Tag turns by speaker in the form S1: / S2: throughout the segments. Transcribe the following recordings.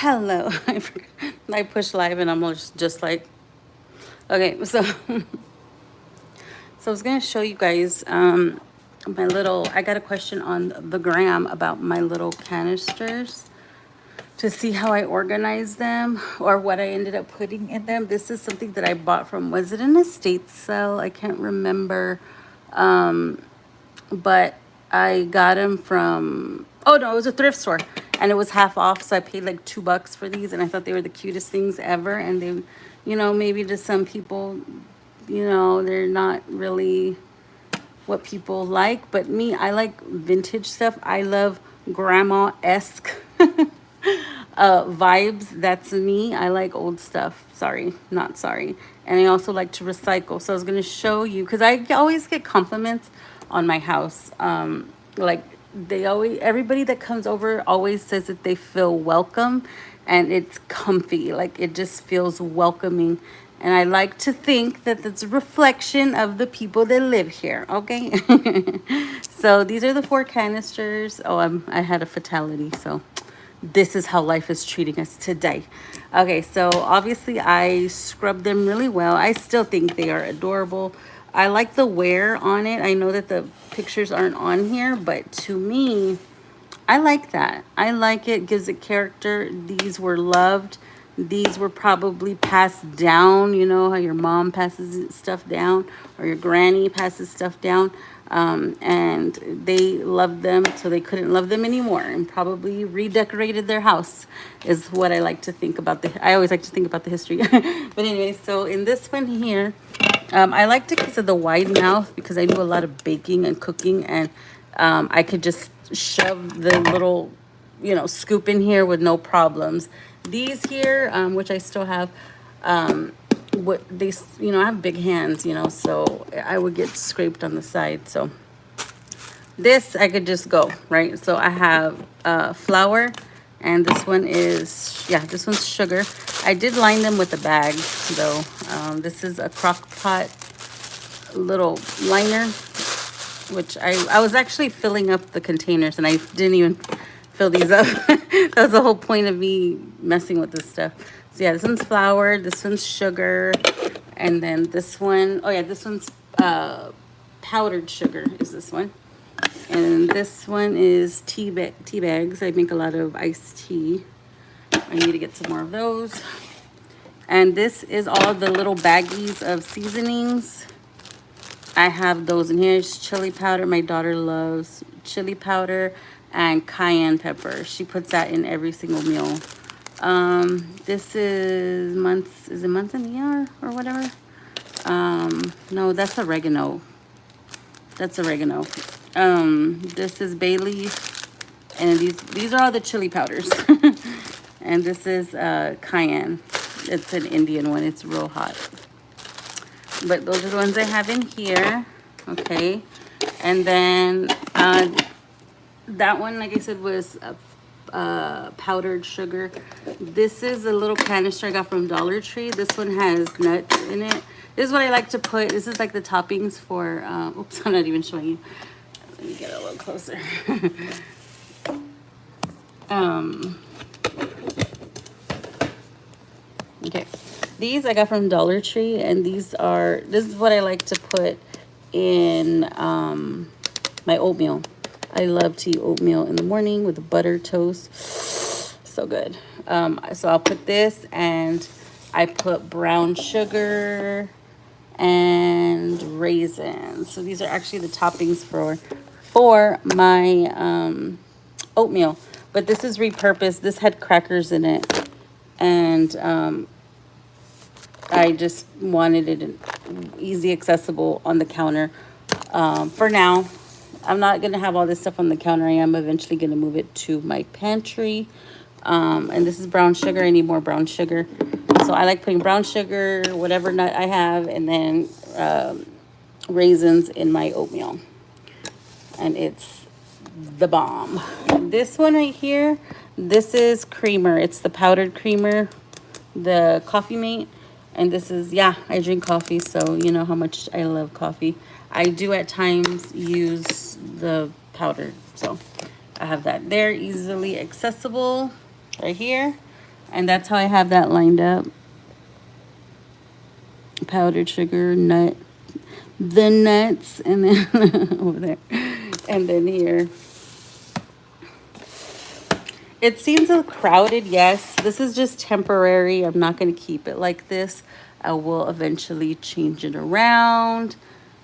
S1: Hello. I pushed live and I'm just like, okay, so I was gonna show you guys my little. I got a question on the gram about my little canisters to see how I organize them or what I ended up putting in them. This is something that I bought from, was it an estate sale? I can't remember, but I got them from, oh no, it was a thrift store and it was half off. So I paid like $2 for these and I thought they were the cutest things ever. And they, maybe to some people, they're not really what people like, but me, I like vintage stuff. I love grandma-esque vibes. That's me. I like old stuff. Sorry, not sorry. And I also like to recycle. So I was going to show you, because I always get compliments on my house. Like everybody that comes over always says that they feel welcome and it's comfy. Like it just feels welcoming. And I like to think that it's a reflection of the people that live here, okay? So these are the 4 canisters. Oh, I had a fatality, so this is how life is treating us today. Okay, so obviously I scrubbed them really well. I still think they are adorable. I like the wear on it. I know that the pictures aren't on here, but to me, I like that. I like it, gives it character. These were loved. These were probably passed down. You know how your mom passes stuff down or your granny passes stuff down. And they loved them so they couldn't love them anymore and probably redecorated their house is what I like to think about. I always like to think about the history. But anyway, so in this one here, I liked it because of the wide mouth because I do a lot of baking and cooking and I could just shove the little, scoop in here with no problems. These here, which I still have, what they, I have big hands, so I would get scraped on the side. So this I could just go, right? So I have flour and this one is, this one's sugar. I did line them with a bag though. This is a crock pot little liner, which I was actually filling up the containers and I didn't even fill these up. That was the whole point of me messing with this stuff. So yeah, this one's flour, this one's sugar, and then this one, oh yeah, this one's powdered sugar is this one. And this one is tea bags. I make a lot of iced tea. I need to get some more of those. And this is all the little baggies of seasonings. I have those in here. It's chili powder. My daughter loves chili powder and cayenne pepper. She puts that in every single meal. This is manzanilla or whatever. No, that's oregano. That's oregano. This is bay leaf, and these are all the chili powders. And this is cayenne. It's an Indian one. It's real hot. But those are the ones I have in here. Okay. And then that one, like I said, was powdered sugar. This is a little canister I got from Dollar Tree. This one has nuts in it. This is what I like to put. This is like the toppings for, oops, I'm not even showing you. Let me get a little closer. Okay. These I got from Dollar Tree, and this is what I like to put in my oatmeal. I love to eat oatmeal in the morning with the butter toast. So good. So I'll put this, and I put brown sugar and raisins. So these are actually the toppings for my oatmeal. But this is repurposed. This had crackers in it, and I just wanted it easy accessible on the counter. For now, I'm not going to have all this stuff on the counter. I am eventually going to move it to my pantry. And this is brown sugar. I need more brown sugar. So I like putting brown sugar, whatever nut I have, and then raisins in my oatmeal. And it's the bomb. This one right here, this is creamer. It's the powdered creamer, the Coffee Mate. And this is, I drink coffee, so you know how much I love coffee. I do at times use the powder, so I have that there, easily accessible right here. And that's how I have that lined up. Powdered sugar, nut, the nuts, and then over there. And then here. It seems a crowded, yes. This is just temporary. I'm not going to keep it like this. I will eventually change it around.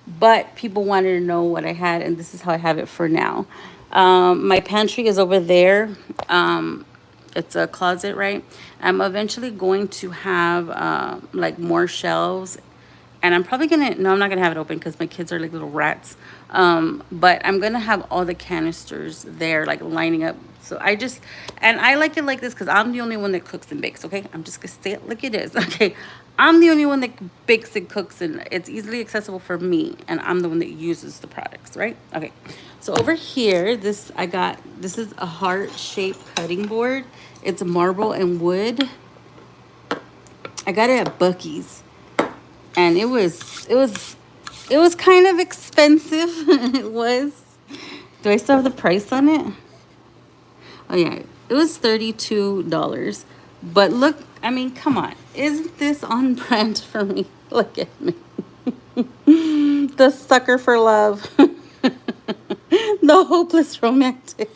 S1: But people wanted to know what I had, and this is how I have it for now. My pantry is over there. It's a closet, right? I'm eventually going to have like more shelves, and I'm probably gonna, no, I'm not gonna have it open because my kids are like little rats. But I'm gonna have all the canisters there, like lining up. So I just, and I like it like this because I'm the only one that cooks and bakes. Okay, I'm just gonna say it like it is. Okay, I'm the only one that bakes and cooks, and it's easily accessible for me, and I'm the one that uses the products, right? Okay, so over here, this I got. This is a heart-shaped cutting board. It's marble and wood. I got it at Buc-ee's, and it was kind of expensive. It was. Do I still have the price on it? Oh yeah, it was $32. But look, I mean, come on, isn't this on brand for me? Look at me, the sucker for love, the hopeless romantic.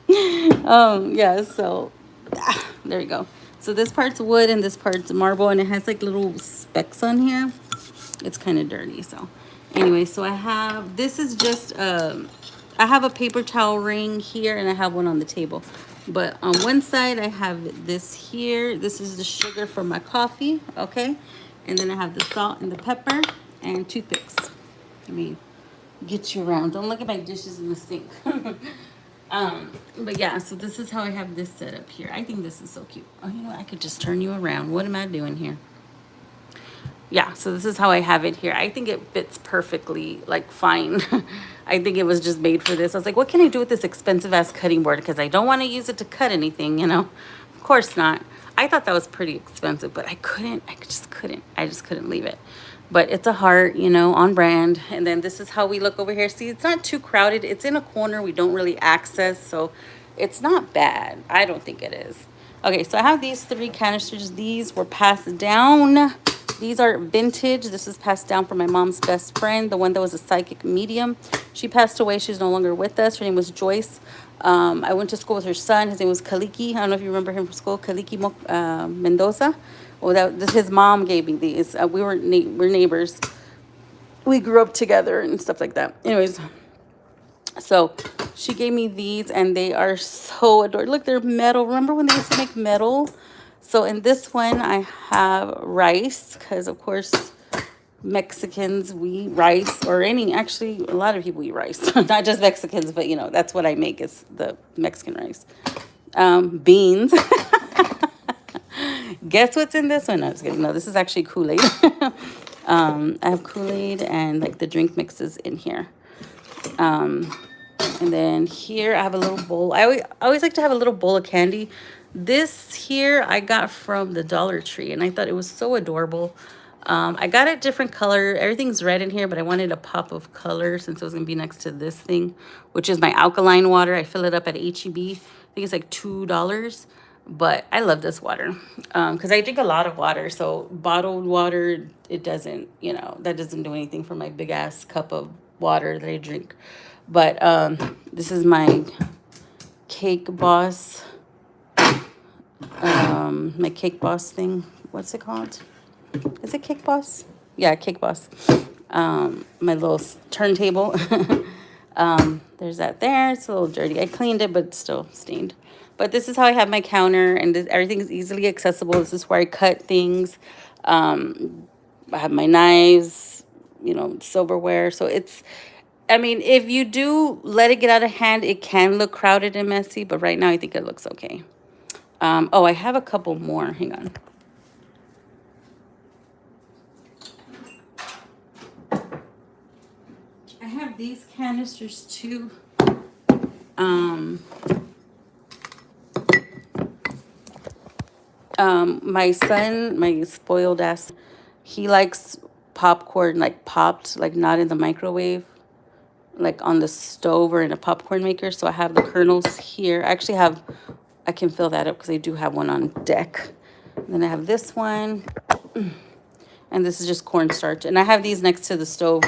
S1: Yeah. So there you go. So this part's wood and this part's marble, and it has like little specks on here. It's kind of dirty. So anyway, so I have, this is just I have a paper towel ring here, and I have one on the table. But on one side I have this here. This is the sugar for my coffee, okay? And then I have the salt and the pepper and toothpicks. Let me get you around. Don't look at my dishes in the sink. But yeah, so this is how I have this set up here. I think this is so cute. Oh, you know what? I could just turn you around. What am I doing here? Yeah, so this is how I have it here. I think it fits perfectly, like fine. I think it was just made for this. I was like, what can I do with this expensive ass cutting board? Because I don't want to use it to cut anything, you know? Of course not. I thought that was pretty expensive, but I couldn't. I just couldn't. I just couldn't leave it. But it's a heart, you know, on brand. And then this is how we look over here. See, it's not too crowded. It's in a corner we don't really access, so it's not bad. I don't think it is. Okay, so I have these 3 canisters. These were passed down. These are vintage. This was passed down from my mom's best friend, the one that was a psychic medium. She passed away. She's no longer with us. Her name was Joyce. I went to school with her son. His name was Kaliki. I don't know if you remember him from school. Kaliki Mendoza. Well, his mom gave me these. We're neighbors. We grew up together and stuff like that. Anyways, so she gave me these, and they are so adorable. Look, they're metal. Remember when they used to make metal? So in this one, I have rice, because of course, Mexicans, we eat rice, or actually, a lot of people eat rice. Not just Mexicans, but you know, that's what I make is the Mexican rice. Beans. Guess what's in this one? No, I was kidding. No, this is actually Kool-Aid. I have Kool-Aid and like the drink mixes in here. And then here I have a little bowl. I always like to have a little bowl of candy. This here I got from the Dollar Tree, and I thought it was so adorable. I got a different color. Everything's red in here, but I wanted a pop of color since it was going to be next to this thing, which is my alkaline water. I fill it up at H-E-B. I think it's like $2. But I love this water because I drink a lot of water. So bottled water, it doesn't, you know, that doesn't do anything for my big ass cup of water that I drink. But this is my Cake Boss, my Cake Boss thing. What's it called? Is it Cake Boss? Yeah, Cake Boss. My little turntable. There's that there. It's a little dirty. I cleaned it, but it's still stained. But this is how I have my counter, and everything is easily accessible. This is where I cut things. I have my knives, you know, silverware. So it's, I mean, if you do let it get out of hand, it can look crowded and messy. But right now, I think it looks okay. Oh, I have a couple more. Hang on. I have these canisters too. My son, my spoiled ass, he likes popcorn like popped, like not in the microwave, like on the stove or in a popcorn maker. So I have the kernels here. I can fill that up because I do have one on deck. Then I have this one, and this is just cornstarch. And I have these next to the stove.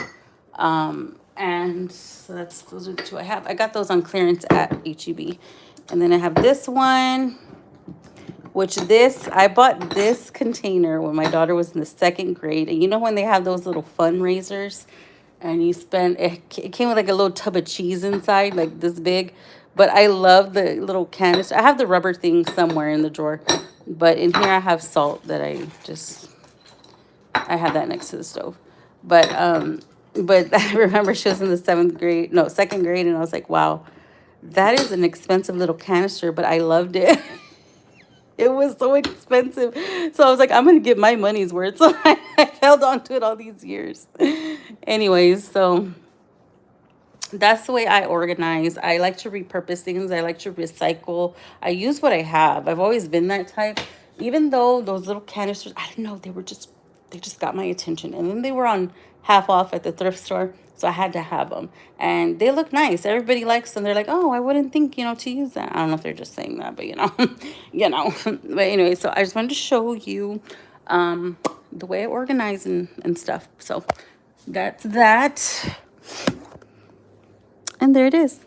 S1: And so those are the two I have. I got those on clearance at HEB. And then I have this one, which I bought this container when my daughter was in the 2nd grade. And you know when they have those little fundraisers and it came with like a little tub of cheese inside, like this big. But I love the little canister. I have the rubber thing somewhere in the drawer. But in here I have salt that I have that next to the stove. But I remember she was in the 7th grade, no, 2nd grade, and I was like, wow, that is an expensive little canister, but I loved it. It was so expensive. So I was like, I'm going to get my money's worth. So I held on to it all these years. Anyways, so that's the way I organize. I like to repurpose things. I like to recycle. I use what I have. I've always been that type. Even though those little canisters, I don't know, they just got my attention. And then they were on half off at the thrift store, so I had to have them. And they look nice. Everybody likes them. They're like, oh, I wouldn't think, to use that. I don't know if they're just saying that, but But anyway, so I just wanted to show you the way I organize and stuff. So that's that. And there it is.